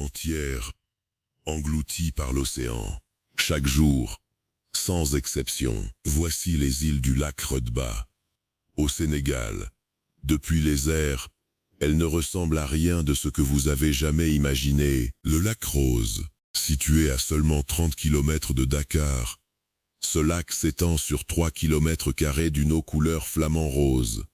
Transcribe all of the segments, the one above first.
entière, engloutie par l'océan. Chaque jour, sans exception, voici les îles du lac Redba. Au Sénégal, depuis les airs, elles ne ressemblent à rien de ce que vous avez jamais imaginé. Le lac Rose, situé à seulement 30 km de Dakar. Ce lac s'étend sur 3 km² d'une eau couleur flamant rose.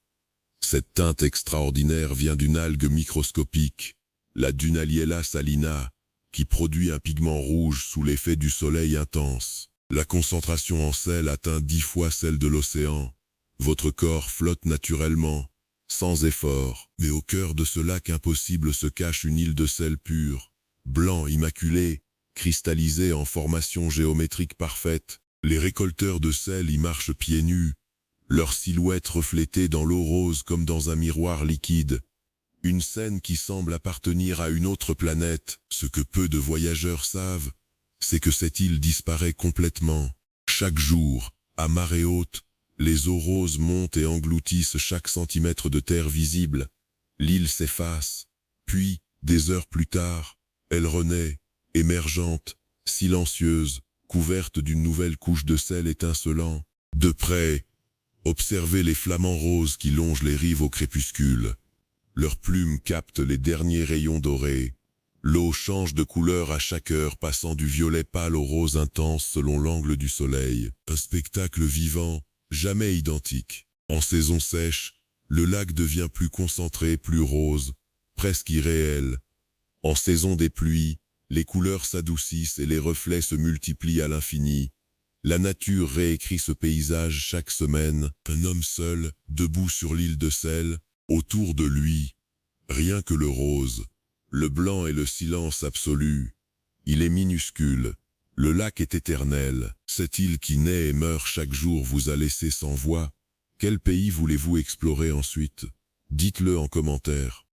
Cette teinte extraordinaire vient d'une algue microscopique, la Dunaliella salina, qui produit un pigment rouge sous l'effet du soleil intense. La concentration en sel atteint 10 fois celle de l'océan. Votre corps flotte naturellement, sans effort. Mais au cœur de ce lac impossible se cache une île de sel pur, blanc immaculé, cristallisé en formation géométrique parfaite. Les récolteurs de sel y marchent pieds nus, leur silhouette reflétée dans l'eau rose comme dans un miroir liquide. Une scène qui semble appartenir à une autre planète. Ce que peu de voyageurs savent, c'est que cette île disparaît complètement. Chaque jour, à marée haute, les eaux roses montent et engloutissent chaque centimètre de terre visible. L'île s'efface, puis, des heures plus tard, elle renaît, émergente, silencieuse, couverte d'une nouvelle couche de sel étincelant. De près, observez les flamants roses qui longent les rives au crépuscule. Leurs plumes captent les derniers rayons dorés. L'eau change de couleur à chaque heure, passant du violet pâle au rose intense selon l'angle du soleil. Un spectacle vivant, jamais identique. En saison sèche, le lac devient plus concentré, plus rose, presque irréel. En saison des pluies, les couleurs s'adoucissent et les reflets se multiplient à l'infini. La nature réécrit ce paysage chaque semaine. Un homme seul, debout sur l'île de sel, autour de lui, rien que le rose, le blanc et le silence absolu. Il est minuscule, le lac est éternel. Cette île qui naît et meurt chaque jour vous a laissé sans voix. Quel pays voulez-vous explorer ensuite? Dites-le en commentaire.